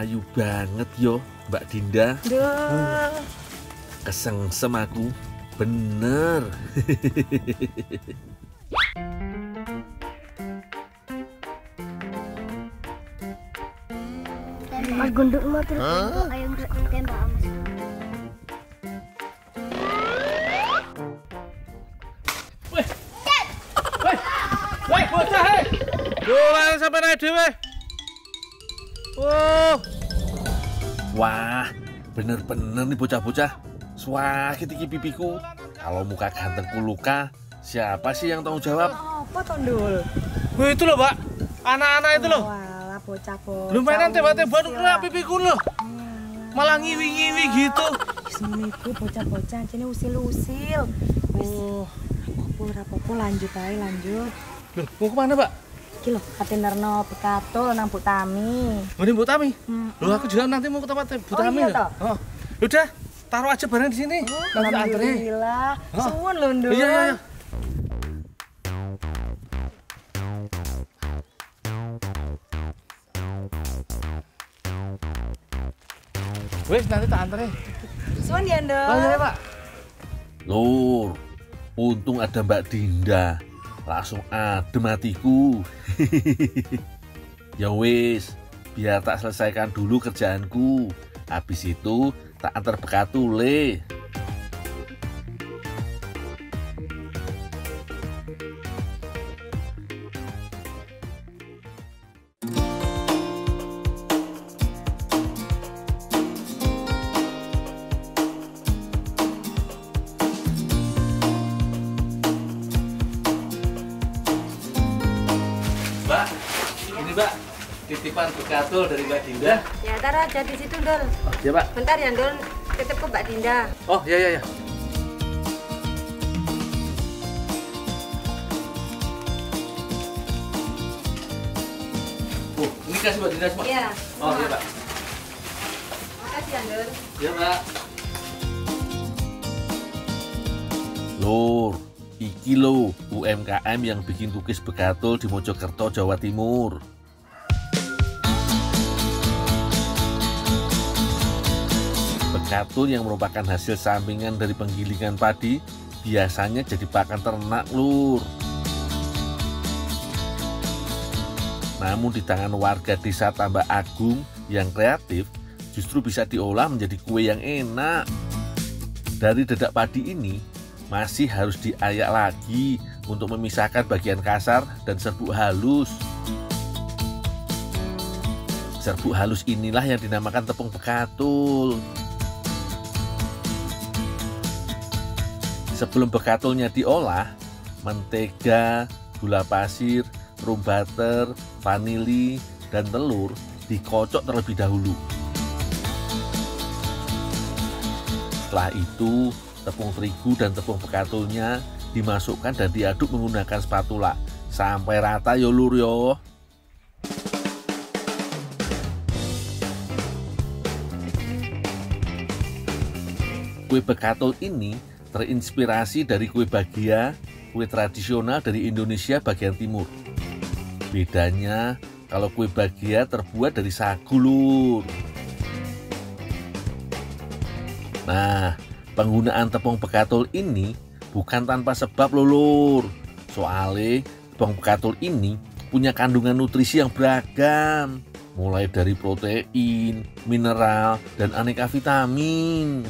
Ayu banget yo Mbak Dinda. Duh. Kesengsem aku. Bener. Mas Gunduk mau terus ayo tembak Mas. Woi bocah he. Dolan sampe naik dhewe. Oh. Wah, bener-bener nih bocah-bocah. Swakit iki pipiku. Kalau muka gantengku luka, siapa sih yang tanggung jawab? Apa Tondul? Wah itu loh, Pak. Anak-anak itu loh. Walah bocah-bocah. Lu mainan tembak-tembakan kena pipiku loh. Malah ngiwi-ngiwi gitu. Semeniku bocah-bocah jane usil-usil. Wis. Oh. Apa-apa lanjut ae lanjut. Loh, mau kemana, Pak? Iki lho, Kate Nerno Bekatul nang Bu Tami. Oh, ini Bu Tami? Loh, aku juga nanti mau ke tempat Bu Tami. Iya toh? Oh. Udah, taruh aja barang di sini. Nanti tak anterin. Alhamdulillah. Suwun lho, Nduk. Iya, iya, iya. Wes, nanti tak anterin. Suwun ya, Nduk. Oh iya, Pak. Lur, untung ada Mbak Dinda. Langsung adem hatiku. Ya wis, biar tak selesaikan dulu kerjaanku. Habis itu tak antar Bekatule. Mbak, ini Mbak, titipan Bekatul dari Mbak Dinda. Ya, taruh aja di situ, Dul. Oh, iya Pak. Bentar ya, Dul. Titip ke Mbak Dinda. Oh, iya, iya, iya. Oh, ini kasih Mbak Dinda semua? Iya. Oh, iya Pak. Makasih ya, Dul. Iya Mbak. Lur, iki lo UMKM yang bikin cookies Bekatul di Mojokerto, Jawa Timur. Bekatul yang merupakan hasil sampingan dari penggilingan padi biasanya jadi pakan ternak, Lur. Namun di tangan warga desa Tambak Agung yang kreatif justru bisa diolah menjadi kue yang enak. Dari dedak padi ini masih harus diayak lagi untuk memisahkan bagian kasar dan serbuk halus. Serbuk halus inilah yang dinamakan tepung Bekatul. Sebelum Bekatulnya diolah, mentega, gula pasir, room butter, vanili, dan telur dikocok terlebih dahulu. Setelah itu, tepung terigu dan tepung Bekatulnya dimasukkan dan diaduk menggunakan spatula sampai rata yo Lur yo. Kue Bekatul ini terinspirasi dari kue bagia, kue tradisional dari Indonesia bagian timur. Bedanya kalau kue bagia terbuat dari sagu, Lur. Nah, penggunaan tepung Bekatul ini bukan tanpa sebab loh, Lur. Soalnya tepung Bekatul ini punya kandungan nutrisi yang beragam, mulai dari protein, mineral, dan aneka vitamin.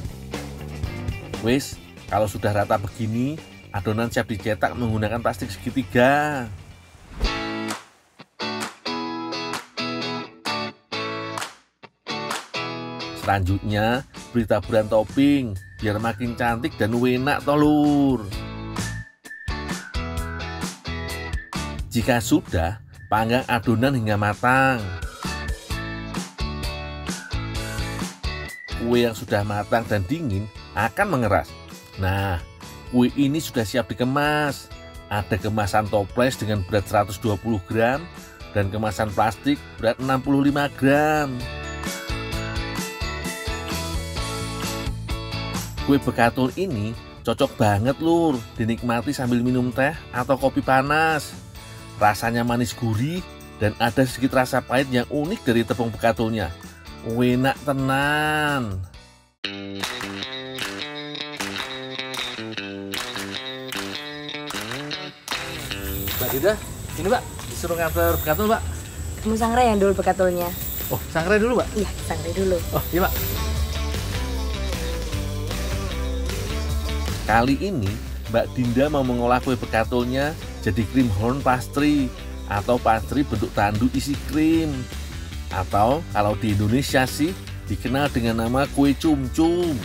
Wes, kalau sudah rata begini, adonan siap dicetak menggunakan plastik segitiga. Selanjutnya, beri taburan topping biar makin cantik dan enak toh, Lur. Jika sudah, panggang adonan hingga matang. Kue yang sudah matang dan dingin akan mengeras. Nah, kue ini sudah siap dikemas. Ada kemasan toples dengan berat 120 gram dan kemasan plastik berat 65 gram. Kue Bekatul ini cocok banget, Lur, dinikmati sambil minum teh atau kopi panas. Rasanya manis gurih dan ada sedikit rasa pahit yang unik dari tepung Bekatulnya. Enak tenan. Mbak Dinda, ini Mbak, disuruh nganter bekatul Mbak. Kamu sangrai ya dulu bekatulnya? Oh, sangrai dulu Mbak? Iya, sangrai dulu. Oh, iya Mbak. Kali ini Mbak Dinda mau mengolah kue bekatulnya jadi krim horn pastry atau pastry bentuk tandu isi krim. Atau kalau di Indonesia sih dikenal dengan nama kue cum-cum.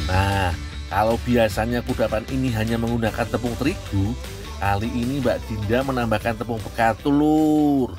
Nah, kalau biasanya kudapan ini hanya menggunakan tepung terigu, kali ini Mbak Dinda menambahkan tepung bekatul, Lur.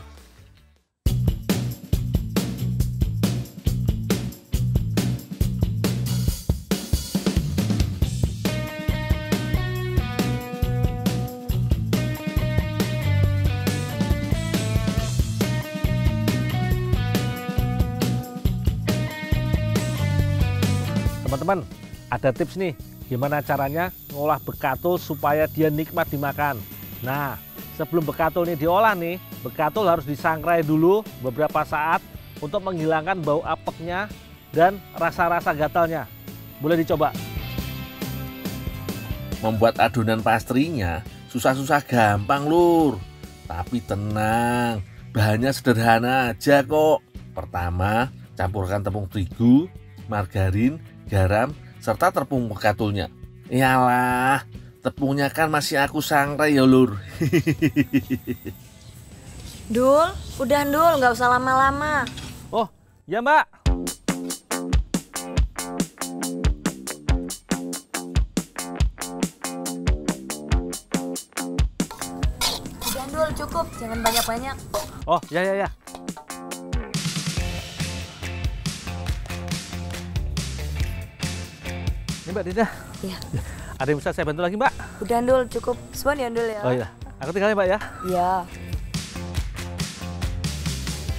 Teman-teman, ada tips nih gimana caranya ngolah bekatul supaya dia nikmat dimakan. Nah, sebelum bekatul ini diolah nih, bekatul harus disangrai dulu beberapa saat untuk menghilangkan bau apeknya dan rasa-rasa gatalnya. Boleh dicoba. Membuat adonan pastrinya susah-susah gampang, Lur. Tapi tenang, bahannya sederhana aja kok. Pertama, campurkan tepung terigu, margarin, garam, serta tepung bekatulnya. Iyalah, tepungnya kan masih aku sangrai ya, Lur. Dul, udah Dul, nggak usah lama-lama. Oh, ya Mbak. Udah Dul, cukup, jangan banyak-banyak. Oh, ya. Ini Mbak Dinda. Iya. Ada yang bisa saya bantu lagi Mbak? Udah Dul, cukup. Semuanya ya Dul ya. Oh iya, aku tinggal ya Mbak ya. Iya.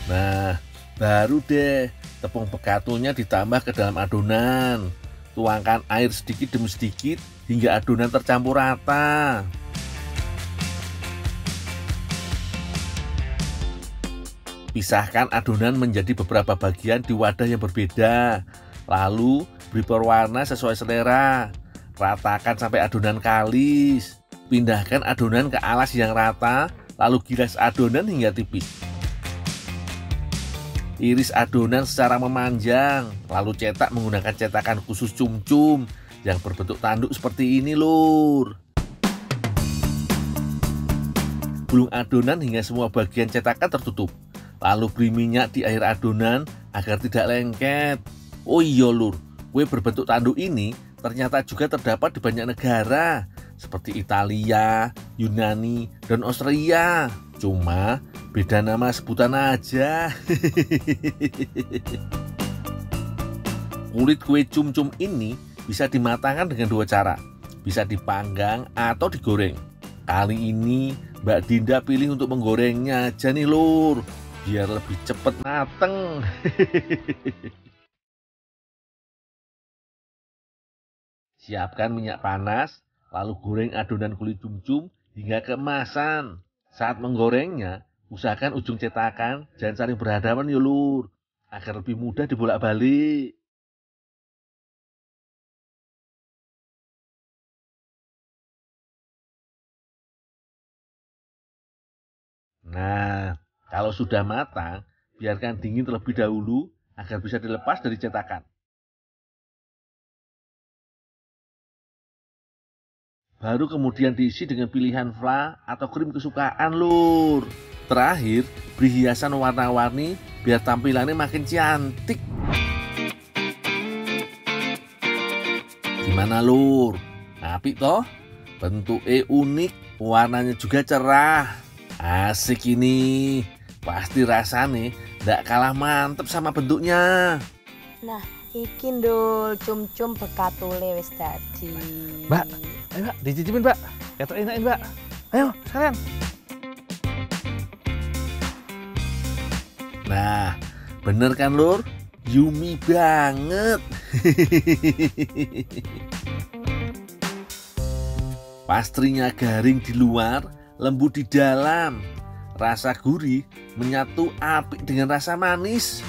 Nah, baru deh tepung bekatulnya ditambah ke dalam adonan. Tuangkan air sedikit demi sedikit hingga adonan tercampur rata. Pisahkan adonan menjadi beberapa bagian di wadah yang berbeda. Lalu beri pewarna sesuai selera. Ratakan sampai adonan kalis. Pindahkan adonan ke alas yang rata, lalu gilas adonan hingga tipis. Iris adonan secara memanjang, lalu cetak menggunakan cetakan khusus cum-cum yang berbentuk tanduk seperti ini, Lur. Gulung adonan hingga semua bagian cetakan tertutup. Lalu beri minyak di air adonan agar tidak lengket. Oh iya, Lur, kue berbentuk tanduk ini ternyata juga terdapat di banyak negara seperti Italia, Yunani, dan Austria. Cuma beda nama sebutan aja. Kulit kue cum-cum ini bisa dimatangkan dengan dua cara. Bisa dipanggang atau digoreng. Kali ini Mbak Dinda pilih untuk menggorengnya aja nih, Lur, biar lebih cepat mateng. Siapkan minyak panas, lalu goreng adonan kulit cum-cum hingga keemasan. Saat menggorengnya, usahakan ujung cetakan jangan saling berhadapan ya, Lur, agar lebih mudah dibolak-balik. Nah, kalau sudah matang, biarkan dingin terlebih dahulu agar bisa dilepas dari cetakan. Baru kemudian diisi dengan pilihan fla atau krim kesukaan, Lur. Terakhir, beri hiasan warna-warni biar tampilannya makin cantik. Gimana, Lur? Apik toh? Bentuknya unik, warnanya juga cerah. Asik ini. Pasti rasanya nggak kalah mantep sama bentuknya. Nah, iki Dul, cum-cum bekatule wis dadi. Mbak, ayo Mbak, dicicipin Mbak. Ketok enakin Mbak. Ayo, sekalian. Nah, bener kan, Lur? Yummy banget. Pastrinya garing di luar, lembut di dalam. Rasa gurih menyatu apik dengan rasa manis.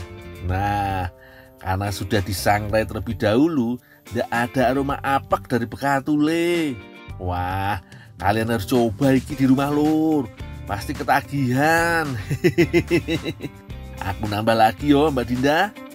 Nah, karena sudah disangrai terlebih dahulu, tidak ada aroma apak dari bekatule. Wah, kalian harus coba iki di rumah lur. Pasti ketagihan. Aku nambah lagi yo Mbak Dinda.